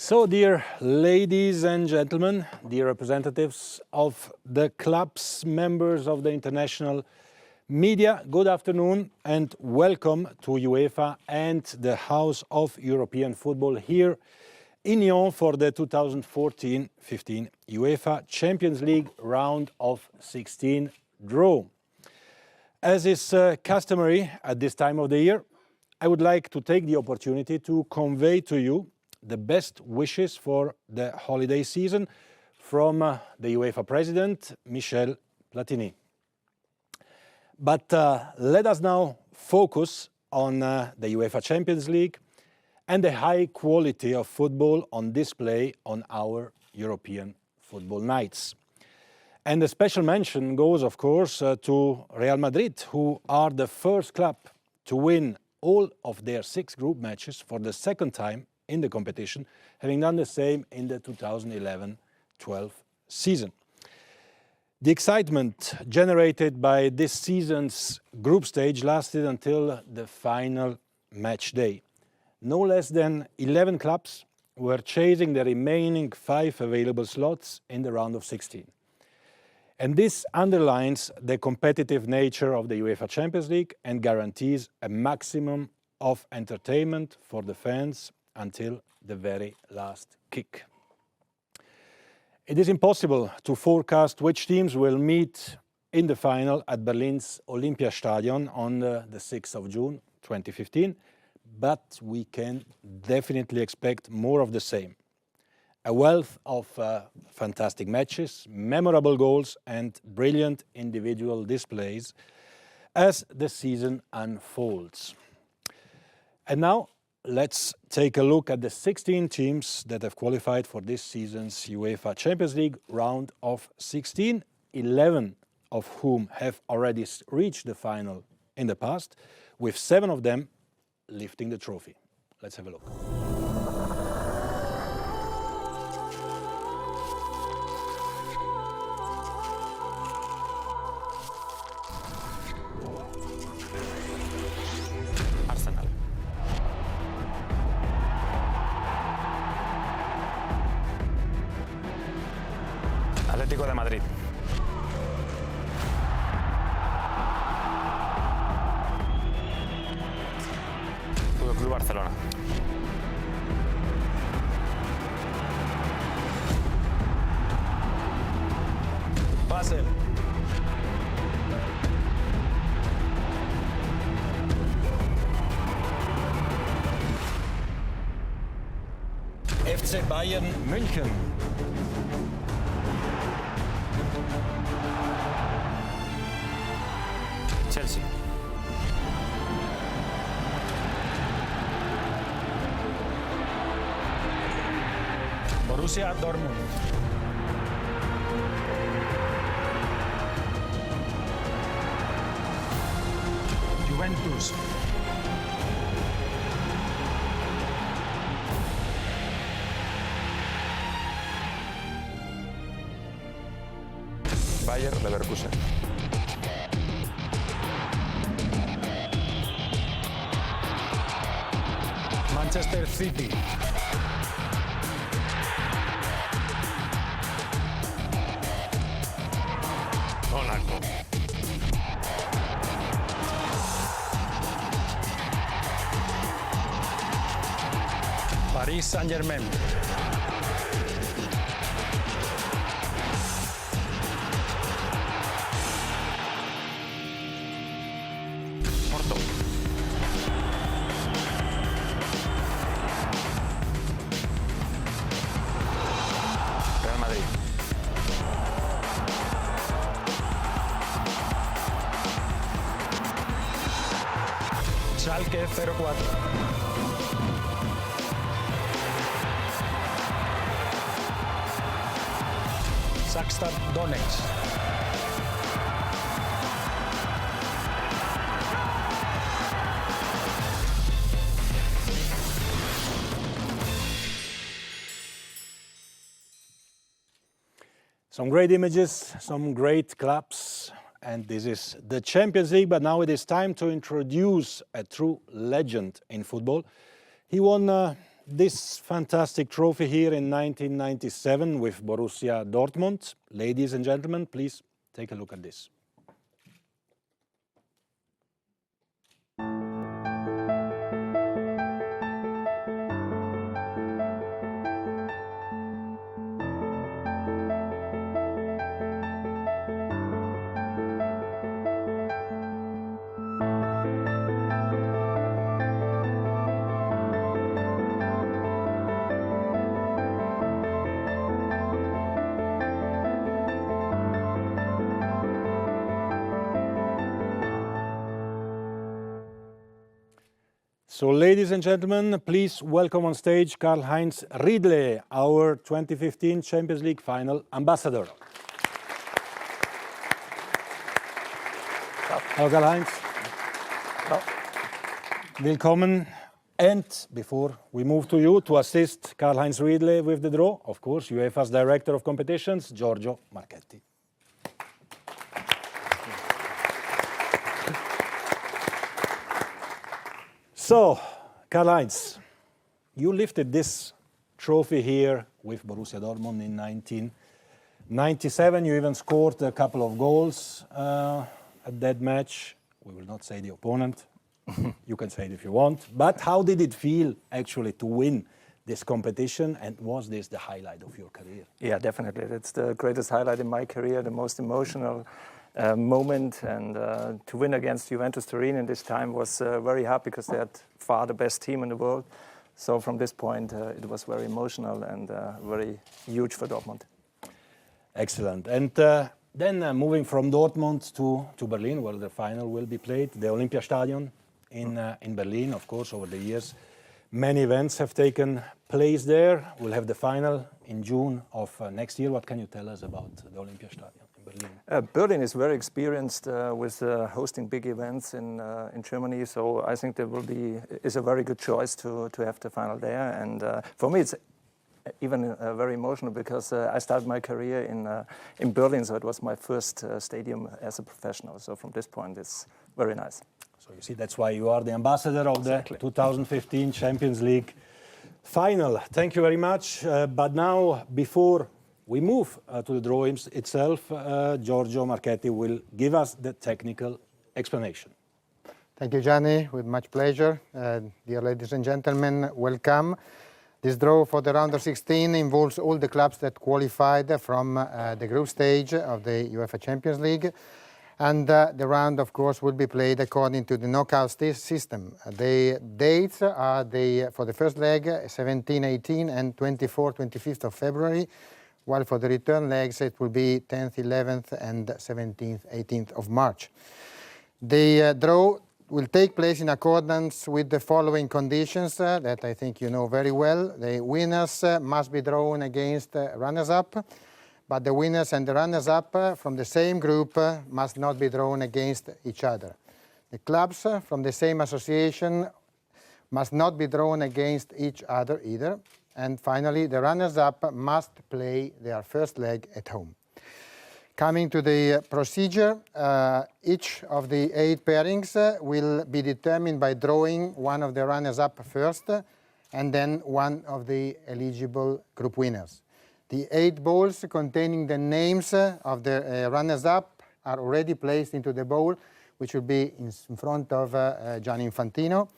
So, dear ladies and gentlemen, dear representatives of the clubs, members of the international media, good afternoon and welcome to UEFA and the House of European Football here in Lyon for the 2014-15 UEFA Champions League round of 16 draw. As is customary at this time of the year, I would like to take the opportunity to convey to you the best wishes for the holiday season from the UEFA President, Michel Platini. But let us now focus on the UEFA Champions League and the high quality of football on display on our European football nights. And a special mention goes, of course, to Real Madrid, who are the first club to win all of their 6 group matches for the second time in the competition, having done the same in the 2011-12 season. The excitement generated by this season's group stage lasted until the final match day. No less than 11 clubs were chasing the remaining 5 available slots in the round of 16. And this underlines the competitive nature of the UEFA Champions League and guarantees a maximum of entertainment for the fans until the very last kick. It is impossible to forecast which teams will meet in the final at Berlin's Olympiastadion on the 6th of June 2015, but we can definitely expect more of the same. A wealth of fantastic matches, memorable goals and brilliant individual displays as the season unfolds. And now, let's take a look at the 16 teams that have qualified for this season's UEFA Champions League round of 16, 11 of whom have already reached the final in the past, with 7 of them lifting the trophy. Let's have a look. Atlético de Madrid. Club Barcelona. Basel. FC Bayern München. Chelsea. Borussia Dortmund. Juventus. Bayern, Leverkusen. Manchester City. Monaco. Paris Saint-Germain. Porto. Real Madrid. Schalke 04. Shakhtar Donetsk. Some great images, some great clubs, and this is the Champions League, but now it is time to introduce a true legend in football. He won this fantastic trophy here in 1997 with Borussia Dortmund. Ladies and gentlemen, please take a look at this. So, ladies and gentlemen, please welcome on stage Karl-Heinz Riedle, our 2015 Champions League final ambassador. Hello, Karl-Heinz. Willkommen. And before we move to you to assist Karl-Heinz Riedle with the draw, of course, UEFA's Director of Competitions, Giorgio Marchetti. So, Karl-Heinz, you lifted this trophy here with Borussia Dortmund in 1997. You even scored a couple of goals at that match. We will not say the opponent. You can say it if you want. But how did it feel actually to win this competition? And was this the highlight of your career? Yeah, definitely. It's the greatest highlight in my career, the most emotional moment, and to win against Juventus Turin in this time was very hard because they had far the best team in the world. So from this point, it was very emotional and very huge for Dortmund. Excellent. And then moving from Dortmund to Berlin, where the final will be played, the Olympiastadion in Berlin, of course, over the years. Many events have taken place there. We'll have the final in June of next year. What can you tell us about the Olympiastadion? Berlin is very experienced with hosting big events in Germany, so I think there is a very good choice to have the final there. And for me, it's even very emotional because I started my career in Berlin, so it was my first stadium as a professional. So from this point, it's very nice. So you see, that's why you are the ambassador of the 2015 Champions League final. Thank you very much. But now, before we move to the drawings itself, Giorgio Marchetti will give us the technical explanation. Thank you, Gianni, with much pleasure. Dear ladies and gentlemen, welcome. This draw for the round of 16 involves all the clubs that qualified from the group stage of the UEFA Champions League. And the round, of course, will be played according to the knockout system. The dates are for the first leg, 17-18 and 24-25th of February, while for the return legs it will be 10th, 11th and 17th, 18th of March. The draw will take place in accordance with the following conditions that I think you know very well. The winners must be drawn against runners-up, but the winners and the runners-up from the same group must not be drawn against each other. The clubs from the same association must not be drawn against each other either. And finally, the runners-up must play their first leg at home. Coming to the procedure, each of the 8 pairings will be determined by drawing one of the runners-up first and then one of the eligible group winners. The 8 balls containing the names of the runners-up are already placed into the bowl, which will be in front of Gianni Infantino,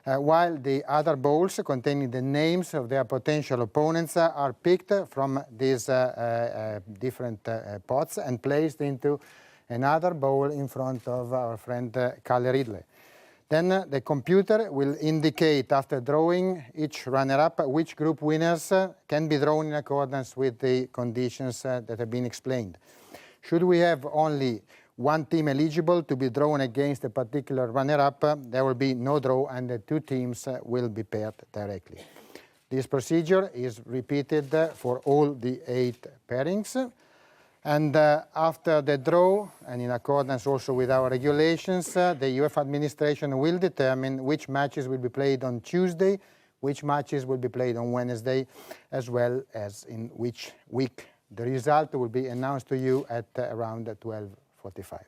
while the other bowls containing the names of their potential opponents are picked from these different pots and placed into another bowl in front of our friend Kalle Riedle. Then the computer will indicate, after drawing each runner-up, which group winners can be drawn in accordance with the conditions that have been explained. Should we have only one team eligible to be drawn against a particular runner-up, there will be no draw and the 2 teams will be paired directly. This procedure is repeated for all the 8 pairings. And after the draw, and in accordance also with our regulations, the UEFA administration will determine which matches will be played on Tuesday, which matches will be played on Wednesday, as well as in which week. The result will be announced to you at around 12:45.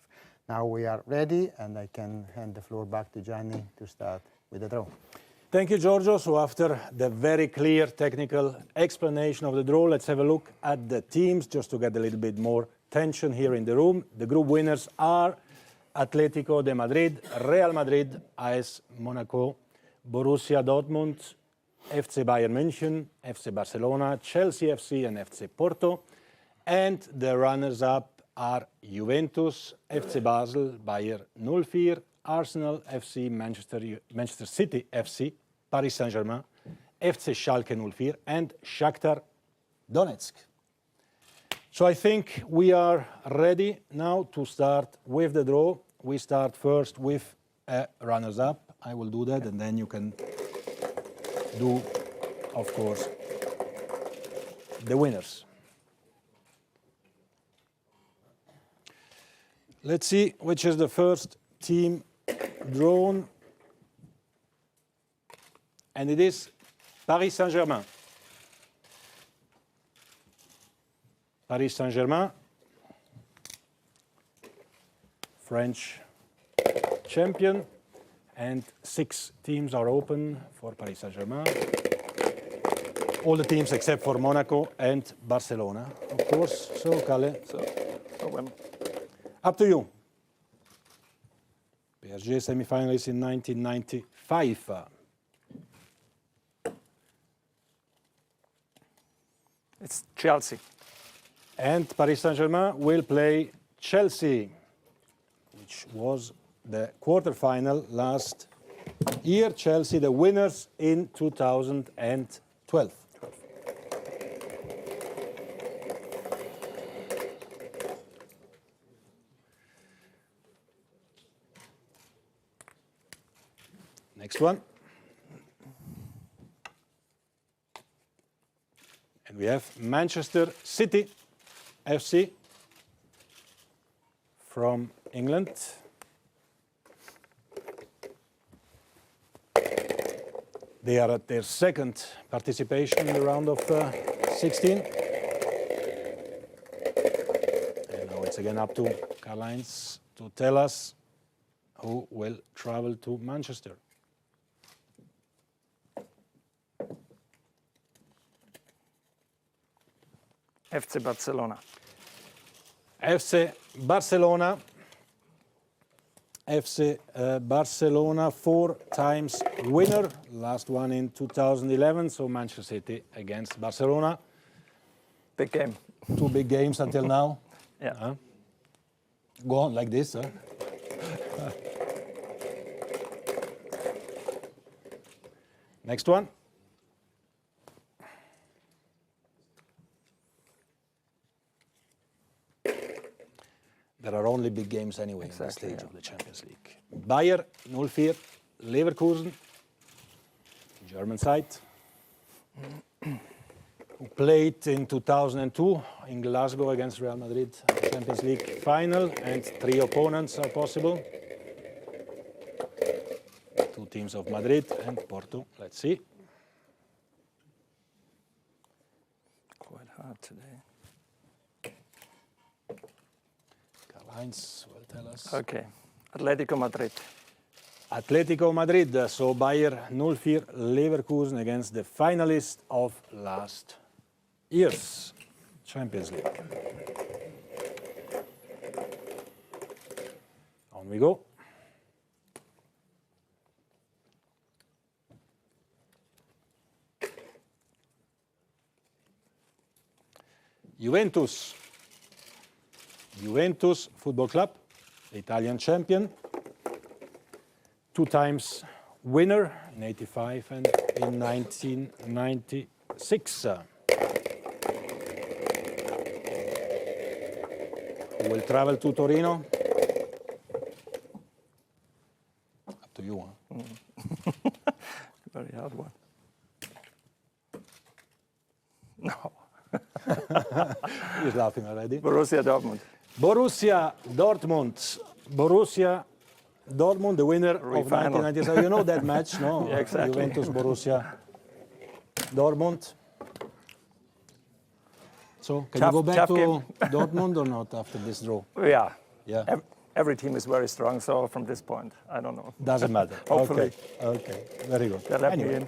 Now we are ready, and I can hand the floor back to Gianni to start with the draw. Thank you, Giorgio. So after the very clear technical explanation of the draw, let's have a look at the teams just to get a little bit more tension here in the room. The group winners are Atlético de Madrid, Real Madrid, AS Monaco, Borussia Dortmund, FC Bayern München, FC Barcelona, Chelsea FC and FC Porto. And the runners-up are Juventus, FC Basel, Bayern 04, Arsenal FC, Manchester City FC, Paris Saint-Germain, FC Schalke 04 and Shakhtar Donetsk. So I think we are ready now to start with the draw. We start first with a runners-up. I will do that and then you can do, of course, the winners. Let's see which is the first team drawn. And it is Paris Saint-Germain. Paris Saint-Germain, French champion, and 6 teams are open for Paris Saint-Germain. All the teams except for Monaco and Barcelona, of course. So, Kalle, up to you. PSG semi-finalists in 1995. It's Chelsea. And Paris Saint-Germain will play Chelsea, which was the quarterfinal last year. Chelsea, the winners in 2012. Next one. And we have Manchester City FC from England. They are at their second participation in the round of 16. And now it's again up to Karl-Heinz to tell us who will travel to Manchester. FC Barcelona. FC Barcelona. FC Barcelona, 4 times winner. Last one in 2011. So Manchester City against Barcelona. Big game. 2 big games until now. Yeah. Go on like this. Next one. There are only big games anyway in this stage of the Champions League. Bayern 04, Leverkusen, German side, who played in 2002 in Glasgow against Real Madrid, Champions League final, and 3 opponents are possible. 2 teams of Madrid and Porto. Let's see. Quite hard today. Heinz will tell us. Okay, Atlético Madrid. Atlético Madrid, so Bayern 04, Leverkusen against the finalist of last year's Champions League. On we go. Juventus. Juventus Football Club, the Italian champion, 2 times winner in 85 and in 1996. Who will travel to Torino? Up to you. Huh? Very hard one. No. He's laughing already. Borussia Dortmund. Borussia Dortmund. Borussia Dortmund, the winner of 1997. You know that match, no? Yeah, exactly. Juventus, Borussia Dortmund. So, can you go back to Dortmund or not after this draw? Yeah. Yeah. every team is very strong. So from this point, I don't know. Doesn't matter. Hopefully. Okay, very good. They'll let me in.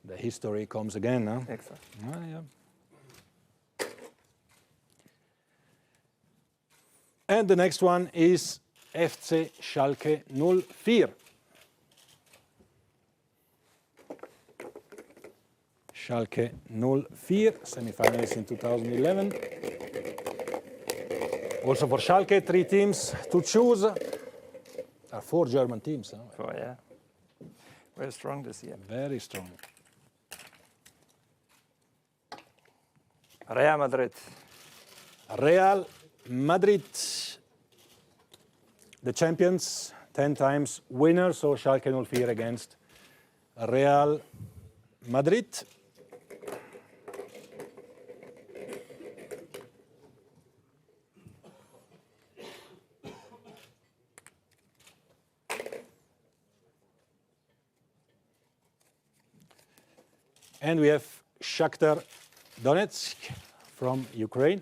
The history comes again, huh? Exactly. Ah, yeah. And the next one is FC Schalke 04. Schalke 04, semi-finalists in 2011. Also for Schalke, 3 teams to choose. There are 4 German teams. Huh? So yeah, very strong this year. Very strong. Real Madrid. Real Madrid, the champions, 10 times winners, so Schalke 04 against Real Madrid. And we have Shakhtar Donetsk from Ukraine.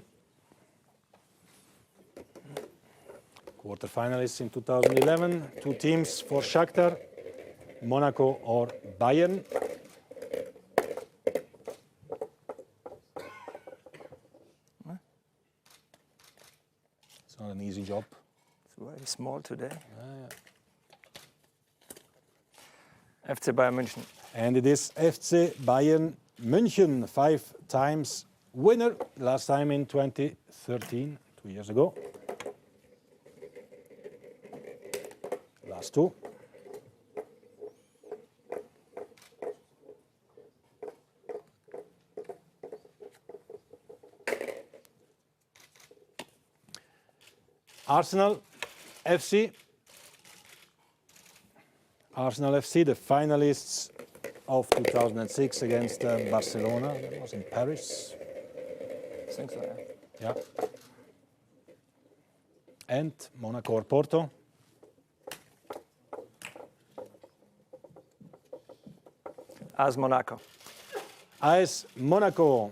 Quarterfinalists in 2011, 2 teams for Shakhtar, Monaco or Bayern. It's not an easy job. It's very small today. FC Bayern München. And it is FC Bayern München, 5 times winner, last time in 2013, 2 years ago. Last 2. Arsenal FC. Arsenal FC, the finalists of 2006 against Barcelona. That was in Paris. I think so, yeah. Yeah. And Monaco or Porto. As Monaco. AS Monaco.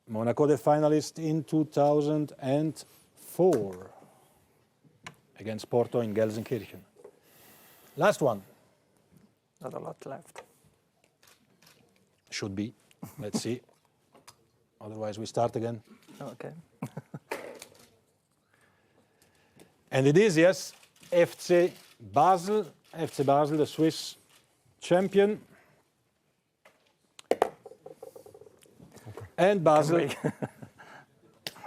Monaco, the finalist in 2004 against Porto in Gelsenkirchen. Last one. Not a lot left. Should be. Let's see. Otherwise, we start again. Okay. And it is, yes, FC Basel. FC Basel, the Swiss champion. And Basel.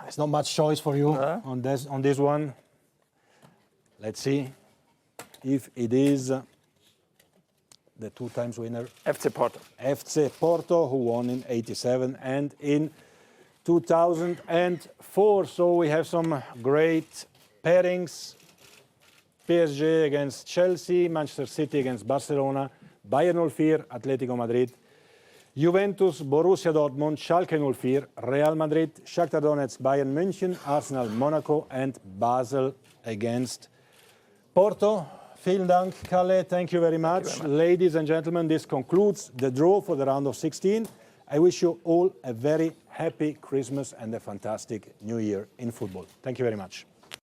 There's not much choice for you on this one. Let's see if it is the 2 times winner. FC Porto. FC Porto, who won in 87 and in 2004. So we have some great pairings. PSG against Chelsea, Manchester City against Barcelona, Bayern 04, Atlético Madrid, Juventus, Borussia Dortmund, Schalke 04, Real Madrid, Shakhtar Donetsk, Bayern München, Arsenal, Monaco and Basel against Porto. Vielen Dank, Kalle. Thank you very much. Ladies and gentlemen, this concludes the draw for the round of 16. I wish you all a very happy Christmas and a fantastic New Year in football. Thank you very much.